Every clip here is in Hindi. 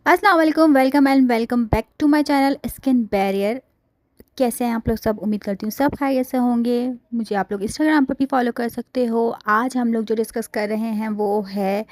अस्सलाम वालेकुम, welcome and welcome back to my channel skin barrier. कैसे हैं आप लोग सब? उम्मीद करती हूँ सब खैरियत से होंगे। मुझे आप लोग इंस्टाग्राम पर भी फॉलो कर सकते हो। आज हम लोग जो डिस्कस कर रहे हैं वो है,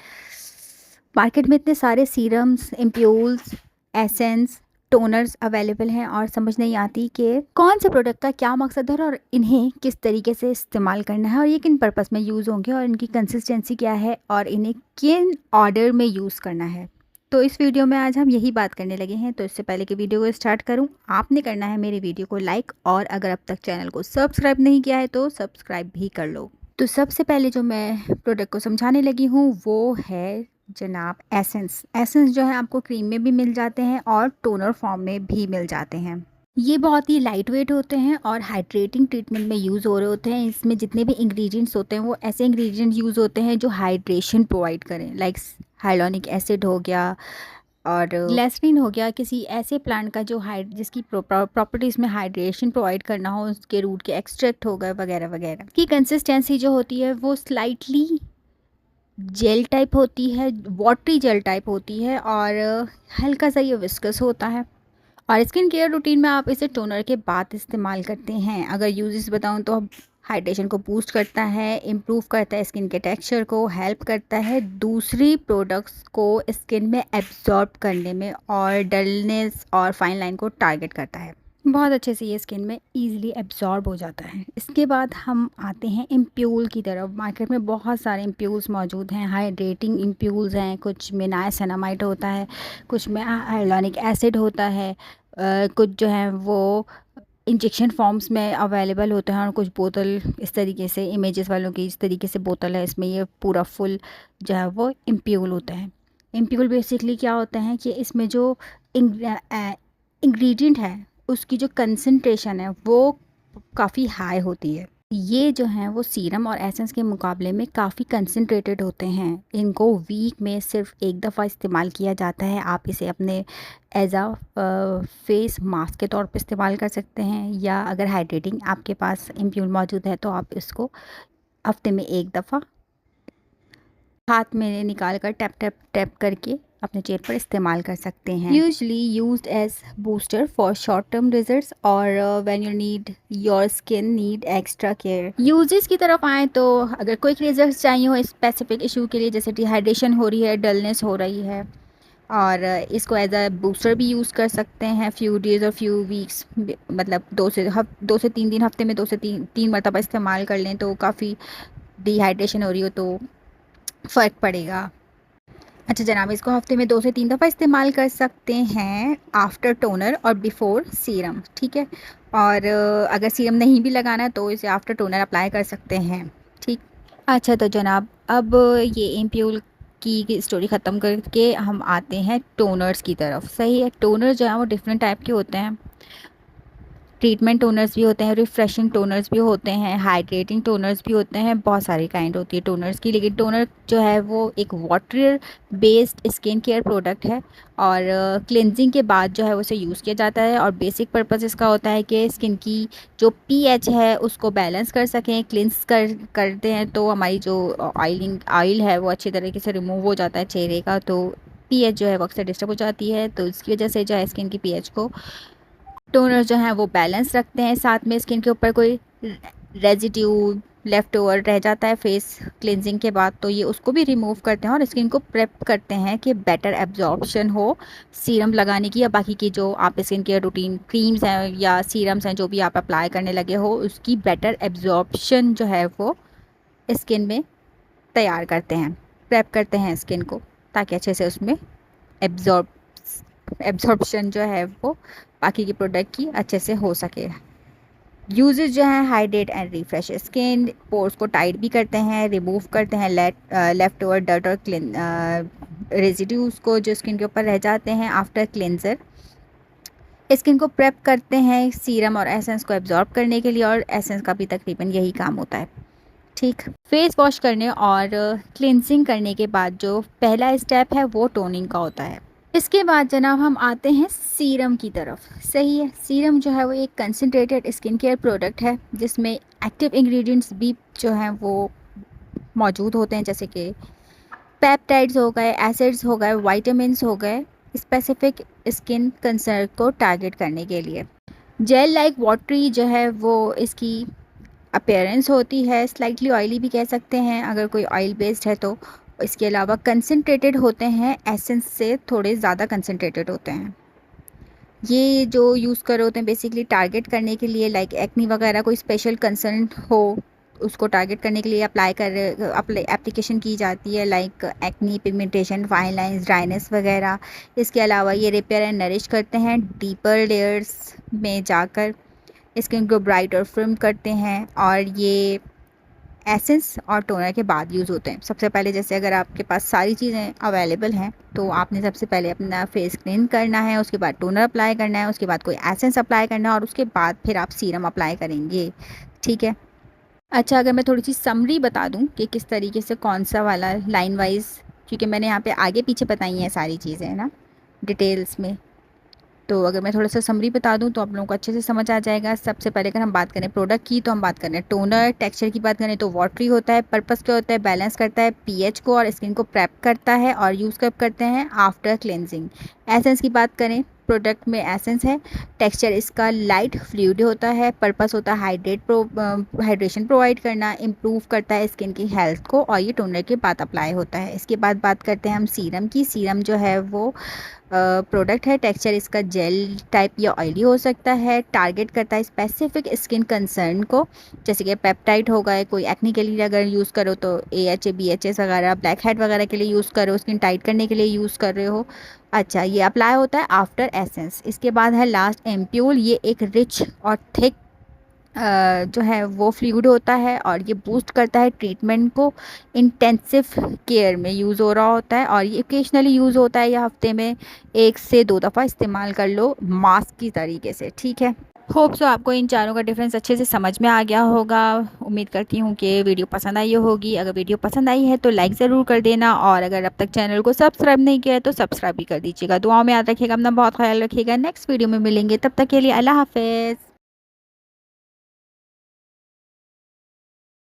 मार्केट में इतने सारे सीरम्स, इम्प्यूल्स, एसेंस, टोनर्स अवेलेबल हैं और समझ नहीं आती कि कौन से प्रोडक्ट का क्या मकसद है और इन्हें किस तरीके से इस्तेमाल करना है और ये किन पर्पस में यूज़ होंगे और इनकी कंसिस्टेंसी क्या है और इन्हें किन ऑर्डर में यूज़ करना है। तो इस वीडियो में आज हम यही बात करने लगे हैं। तो इससे पहले कि वीडियो को स्टार्ट करूं, आपने करना है मेरी वीडियो को लाइक और अगर अब तक चैनल को सब्सक्राइब नहीं किया है तो सब्सक्राइब भी कर लो। तो सबसे पहले जो मैं प्रोडक्ट को समझाने लगी हूँ वो है जनाब एसेंस। एसेंस जो है आपको क्रीम में भी मिल जाते हैं और टोनर फॉर्म में भी मिल जाते हैं। ये बहुत ही लाइट वेट होते हैं और हाइड्रेटिंग ट्रीटमेंट में यूज़ हो रहे होते हैं। इसमें जितने भी इंग्रेडिएंट्स होते हैं वो ऐसे इंग्रेडिएंट्स यूज़ होते हैं जो हाइड्रेशन प्रोवाइड करें, लाइक हाइलोनिक एसिड हो गया और ग्लिसरीन हो गया, किसी ऐसे प्लांट का जो जिसकी प्रॉपर्टीज़ में हाइड्रेशन प्रोवाइड करना हो, उसके रूट के एक्सट्रैक्ट हो गए वगैरह वगैरह। की कंसिस्टेंसी जो होती है वो स्लाइटली जेल टाइप होती है, वाटरी जेल टाइप होती है और हल्का सा ये विस्कस होता है। और स्किन केयर रूटीन में आप इसे टोनर के बाद इस्तेमाल करते हैं। अगर यूजेस बताऊं तो हाइड्रेशन को बूस्ट करता है, इम्प्रूव करता है स्किन के टेक्सचर को, हेल्प करता है दूसरी प्रोडक्ट्स को स्किन में एब्जॉर्ब करने में और डलनेस और फाइन लाइन को टारगेट करता है। बहुत अच्छे से ये स्किन में ईजिली एब्जॉर्ब हो जाता है। इसके बाद हम आते हैं इम्प्यूल की तरफ। मार्केट में बहुत सारे इम्प्यूल्स मौजूद हैं, हाइड्रेटिंग इम्प्यूल्स हैं, कुछ में नायासिनामाइड होता है, कुछ में हाइलोनिक एसिड होता है, कुछ जो है वो इंजेक्शन फॉर्म्स में अवेलेबल होते हैं और कुछ बोतल इस तरीके से, इमेजेस वालों की इस तरीके से बोतल है, इसमें ये पूरा फुल जो है वो इम्प्यूल होता है। इम्प्यूल बेसिकली क्या होता है कि इसमें जो इंग्रेडिएंट है उसकी जो कंसंट्रेशन है वो काफ़ी हाई होती है। ये जो हैं वो सीरम और एसेंस के मुकाबले में काफ़ी कंसंट्रेटेड होते हैं। इनको वीक में सिर्फ एक दफ़ा इस्तेमाल किया जाता है। आप इसे अपने एज आ फेस मास्क के तौर पे इस्तेमाल कर सकते हैं, या अगर हाइड्रेटिंग आपके पास इम्प्यूल मौजूद है तो आप इसको हफ्ते में एक दफ़ा हाथ में निकाल कर टैप टैप टैप करके अपने चेहरे पर इस्तेमाल कर सकते हैं। Usually used as booster for short term results और when you need your skin need extra care. Uses की तरफ आएँ तो अगर क्विक रिजल्ट्स चाहिए हो स्पेसिफिक इशू के लिए, जैसे डिहाइड्रेशन हो रही है, डलनेस हो रही है, और इसको एज अ बूस्टर भी यूज़ कर सकते हैं फ्यू डेज़ और फ्यू वीक्स, मतलब 2 से 3 दिन, हफ्ते में 2 से 3 मरतबा इस्तेमाल कर लें तो काफ़ी डिहाइड्रेशन हो रही हो तो फ़र्क पड़ेगा। अच्छा जनाब, इसको हफ्ते में 2 से 3 दफ़ा इस्तेमाल कर सकते हैं आफ्टर टोनर और बिफोर सीरम, ठीक है। और अगर सीरम नहीं भी लगाना तो इसे आफ्टर टोनर अप्लाई कर सकते हैं, ठीक। अच्छा तो जनाब, अब ये इम्प्यूल की स्टोरी ख़त्म करके हम आते हैं टोनर्स की तरफ। सही है, टोनर जो है वो डिफरेंट टाइप के होते हैं। ट्रीटमेंट टोनर्स भी होते हैं, रिफ्रेशिंग टोनर्स भी होते हैं, हाइड्रेटिंग टोनर्स भी होते हैं, बहुत सारी काइंड होती है टोनर्स की। लेकिन टोनर जो है वो एक water based skin care product है और क्लिनजिंग के बाद जो है उसे यूज़ किया जाता है और बेसिक पर्पस इसका होता है कि स्किन की जो पीएच है उसको बैलेंस कर सकें। क्लिनस करते हैं तो हमारी जो ऑयल है वो अच्छी तरीके से रिमूव हो जाता है चेहरे का, तो पीएच जो है वो अक्सर डिस्टर्ब हो जाती है, तो इसकी वजह से जो है स्किन की पीएच को टोनर जो हैं वो बैलेंस रखते हैं। साथ में स्किन के ऊपर कोई रेजिड्यू लेफ़्ट ओवर रह जाता है फेस क्लिनजिंग के बाद तो ये उसको भी रिमूव करते हैं और स्किन को प्रेप करते हैं कि बेटर एब्जॉर्प्शन हो सीरम लगाने की या बाकी की जो आप स्किन केयर रूटीन क्रीम्स हैं या सीरम्स हैं जो भी आप अप्लाई करने लगे हो उसकी बेटर एब्जॉर्प्शन जो है वो स्किन में तैयार करते हैं, प्रेप करते हैं स्किन को ताकि अच्छे से उसमें एब्जॉर्ब एब्जॉर्प्शन जो है वो बाकी की प्रोडक्ट की अच्छे से हो सके। यूजेस जो हैं, hydrate and refresh skin, pores को टाइट भी करते हैं, रिमूव करते हैं लेफ्ट ओवर डर्ट और क्लिन रेजिड्यूज को जो स्किन के ऊपर रह जाते हैं आफ्टर क्लिनजर। स्किन को प्रेप करते हैं सीरम और एसेंस को एब्जॉर्ब करने के लिए और एसेंस का भी तकरीबन यही काम होता है, ठीक। फेस वॉश करने और क्लिनजिंग करने के बाद जो पहला स्टेप है वो टोनिंग का होता है। इसके बाद जनाब हम आते हैं सीरम की तरफ। सही है, सीरम जो है वो एक कंसनट्रेटेड स्किन केयर प्रोडक्ट है जिसमें एक्टिव इंग्रेडिएंट्स भी जो हैं वो मौजूद होते हैं, जैसे कि पेप्टाइड्स हो गए, एसिड्स हो गए, विटामिन्स हो गए स्पेसिफिक स्किन कंसर्न को टारगेट करने के लिए। जेल लाइक वाटरी जो है वो इसकी अपीयरेंस होती है, स्लाइटली ऑयली भी कह सकते हैं अगर कोई ऑयल बेस्ड है तो। इसके अलावा कंसनट्रेटेड होते हैं, एसेंस से थोड़े ज़्यादा कंसनट्रेटेड होते हैं। ये जो यूज़ कर रहे होते हैं बेसिकली टारगेट करने के लिए, लाइक एक्नी वगैरह कोई स्पेशल कंसर्न हो उसको टारगेट करने के लिए एप्लीकेशन की जाती है, like acne, pigmentation, fine lines, dryness वगैरह। इसके अलावा ये रिपेयर एंड नरिश करते हैं, डीपर लेयर्स में जाकर स्किन को ब्राइट और फिल्म करते हैं, और ये एसेंस और टोनर के बाद यूज़ होते हैं। सबसे पहले जैसे अगर आपके पास सारी चीज़ें अवेलेबल हैं तो आपने सबसे पहले अपना फेस क्लीन करना है, उसके बाद टोनर अप्लाई करना है, उसके बाद कोई एसेंस अप्लाई करना है, और उसके बाद फिर आप सीरम अप्लाई करेंगे। ठीक है। अच्छा, अगर मैं थोड़ी सी समरी बता दूं कि किस तरीके से कौन सा वाला लाइन वाइज, क्योंकि मैंने यहाँ पे आगे पीछे बताई हैं सारी चीज़ें है ना डिटेल्स में, तो अगर मैं थोड़ा सा समरी बता दूं तो आप लोगों को अच्छे से समझ आ जाएगा। सबसे पहले अगर हम बात करें प्रोडक्ट की तो हम बात करें टोनर। टेक्सचर की बात करें तो वाटरी होता है। पर्पस क्या होता है? बैलेंस करता है पीएच को और स्किन को प्रेप करता है, और यूज़ कब करते हैं? After cleansing. एसेंस की बात करें, प्रोडक्ट में एसेंस है, टेक्सचर इसका लाइट फ्लूइड होता है, पर्पस होता है हाइड्रेशन प्रोवाइड करना, इम्प्रूव करता है स्किन की हेल्थ को, और ये टोनर के बाद अप्लाई होता है। इसके बाद बात करते हैं हम सीरम की। सीरम जो है वो प्रोडक्ट है, टेक्सचर इसका जेल टाइप या ऑयली हो सकता है, टारगेट करता है स्पेसिफिक स्किन कंसर्न को, जैसे कि पेप्टाइड हो गए, कोई एक्ने के लिए अगर यूज़ करो तो AHA BHA वगैरह, ब्लैक हेड वगैरह के लिए यूज़ करो, स्किन टाइट करने के लिए यूज़ कर रहे हो। अच्छा, ये अप्लाई होता है आफ्टर एसेंस। इसके बाद है लास्ट एम्प्यूल। ये एक रिच और थिक जो है वो फ्लूइड होता है, और ये बूस्ट करता है ट्रीटमेंट को। इंटेंसिव केयर में यूज़ हो रहा होता है, और ये ओकेजनली यूज़ होता है, या हफ्ते में 1 से 2 दफ़ा इस्तेमाल कर लो मास्क की तरीके से। ठीक है। होप सो आपको इन चारों का डिफरेंस अच्छे से समझ में आ गया होगा। उम्मीद करती हूँ कि वीडियो पसंद आई होगी। अगर वीडियो पसंद आई है तो लाइक ज़रूर कर देना, और अगर अब तक चैनल को सब्सक्राइब नहीं किया है तो सब्सक्राइब भी कर दीजिएगा। दुआओं में याद रखिएगा, अपना बहुत ख्याल रखिएगा। नेक्स्ट वीडियो में मिलेंगे, तब तक के लिए अल्लाह हाफ़िज़।